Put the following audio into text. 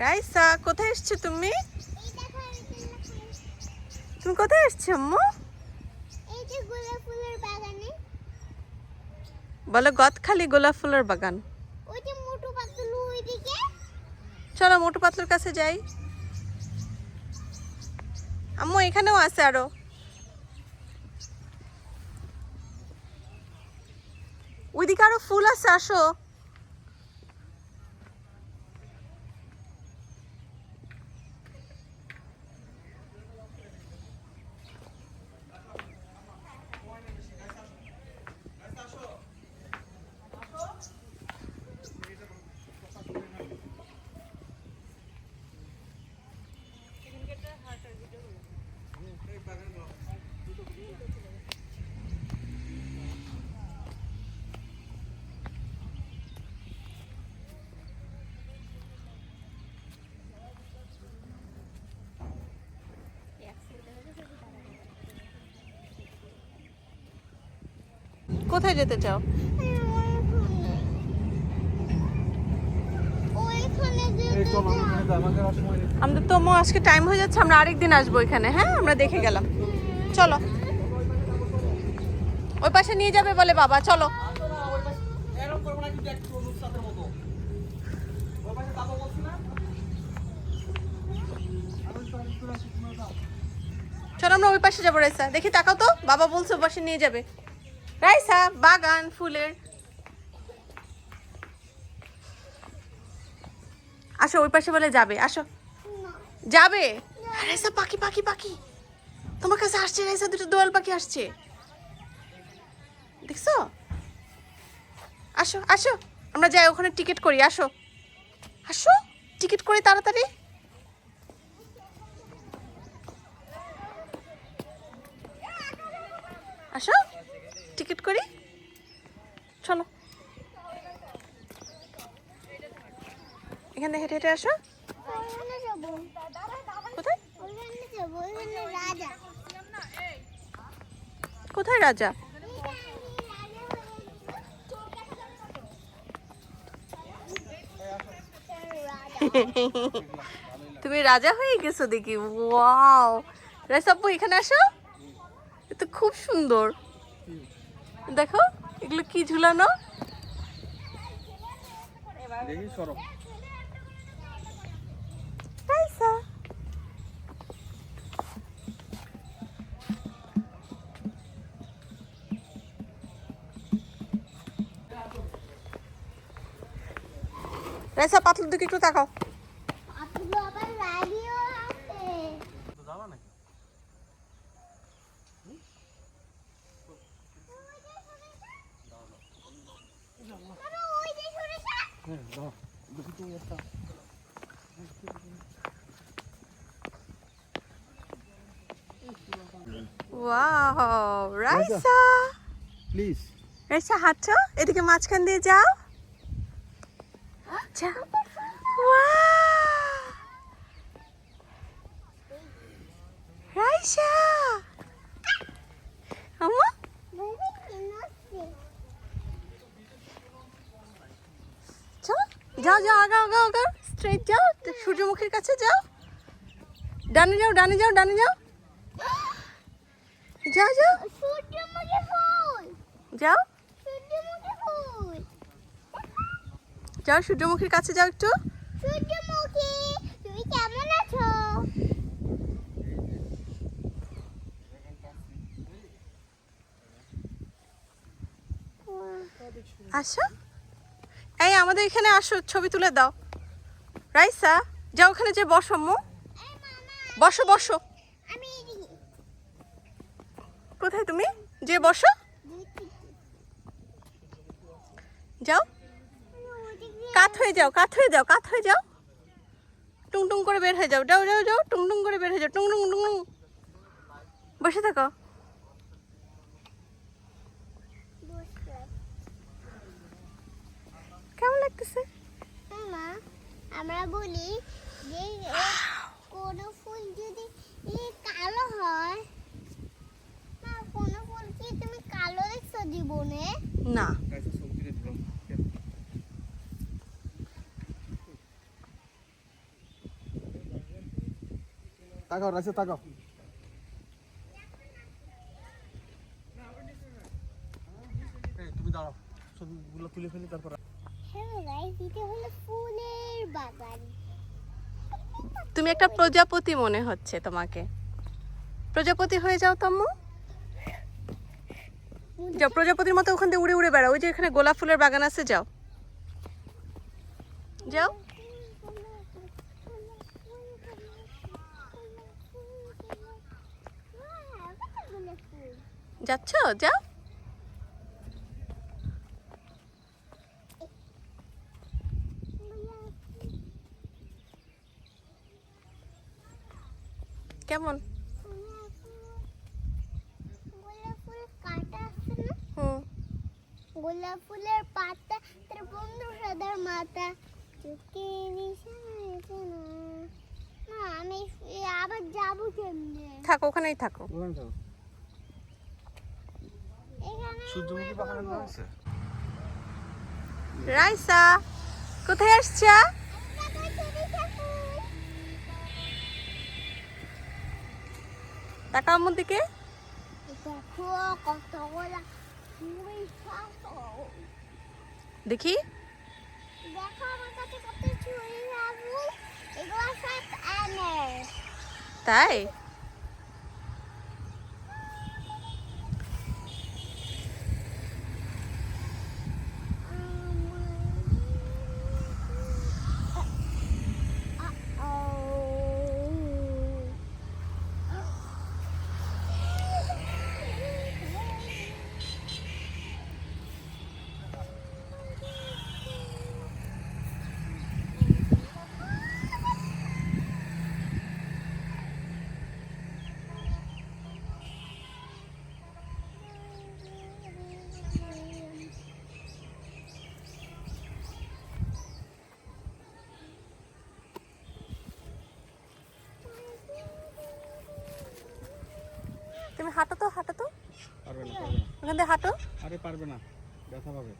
রাইসা কোথায় এসছো তুমি? তুমি কোথায় এসছো আম্মু? এই যে গোলাপ ফুলের বাগানে। বলো গদখালি গোলাপ ফুলের বাগান। ওই যে মোটু পাতলু ওইদিকে। চলো মোটু পাতলুর কাছে যাই। আম্মু এখানেও আছে আরো। ওইদিকে আরো ফুল আছে, আসো। কোথায় যেতে চাও? আমাদের তো আজকে টাইম হয়ে যাচ্ছে, আমরা আরেকদিন আসবো এখানে। হ্যাঁ, আমরা দেখে গেলাম। চলো ওই পাশে নিয়ে যাবে বলে বাবা, চলো। চলো আমরা ওই পাশে যাবো। রাইসা দেখি, তাকাও তো, বাবা বলছে ওই পাশে নিয়ে যাবে। রাইসা বাগান ফুলের, আসো ওই পাশে বলে যাবে, আসো। যাবে। রাইসা পাখি পাখি পাখি তোমার কাছে আসছে। রাইসা দুটো দোয়েল পাখি আসছে, দেখছো? আসো আসো, আমরা যাই ওখানে টিকিট করি। আসো আসো, টিকিট করি তাড়াতাড়ি। আসো টিকিট করি, চলো। এখানে হেঁটে হেঁটে আসো। কোথায় কোথায় রাজা? তুমি রাজা হয়ে গেছো দেখি। ওয়াও, রাইসাব্বু এখানে আসো, এটা খুব সুন্দর। দেখো এগুলো কি ঝুলানো। রাইসা রাইসা পাতলুর দিকে একটু তাকাও। ওয়াও রাইসা, প্লিজ রাইসা হাঁটো, এদিকে মাঝখান দিয়ে যাও। যাও। ওয়াও রাইসা, আম্মু চলো, যাও যাও, আগাও আগাও আগাও, স্ট্রেট যাও, সূর্যমুখীর কাছে যাও। ডানে যাও ডানে যাও ডানে যাও, যাও যাও যাও যাও, সূর্যমুখীর কাছে যাও একটু। সূর্যমুখী, তুমি কেমন আছো? আসো, এই আমাদের এখানে আসো, ছবি তুলে দাও। রাইসা যাও ওখানে যে বসো আম্মু, বসো বসো। কোথায় তুমি? যে বসো, যাও, কাত হয়ে যাও কাত হয়ে যাও কাত হয়ে যাও, টুং টুং করে বের হয়ে যাও। যাও যাও যাও, টুং টুং করে বের হয়ে যাও, টুং টুং টুং টুং। বসে থাকো। কেমন লাগতেছে? মা, আমরা বলি যে কোন ফুল যদি কালো হয়, না কোন ফুল কি তুমি কালো দেখছো জীবনে? না, গাইস, তাকাও রাইসা তাকাও। এই তুমি দাঁড়াও, ছবিগুলো তুলে ফেলি তারপর। হ্যালো গাইস, এটা হলো ফুলের বাগান। তুমি একটা প্রজাপতি মনে হচ্ছে তোমাকে। প্রজাপতি হয়ে যাও তো আম্মু। যাও প্রজাপতির মতো ওখান থেকে উড়ে উড়ে বেড়াও। ওই যে এখানে গোলাপ ফুলের বাগান আছে, যাও যাও। যাচ্ছ, যাও। কেমন? গোলাপ ফুল কাটা আছে না? হুম, গোলাপ ফুলের পাতা, তার বন্ধু সাদার মাথা, চোখে নিশানা। না আমি আবার যাবো কেমনে? থাকো ওখানেই থাকো। ওখানে যাও। এখানে সূর্যমুখী পাহাড়ের নাম আছে? রাইসা কোথায় আসছা? তাকাও আম্মুর দিকে। দেখো কতগুলা ফুল পাখি। দেখি। দেখো আমার কাছে কত চুড়ি ফুল, এগুলো সব আনের। তাই? তুমি হাঁটো তো, হাঁটো তো, পারবে না, ওখান থেকে হাঁটো। আরে পারবে না, ব্যথা পাবে।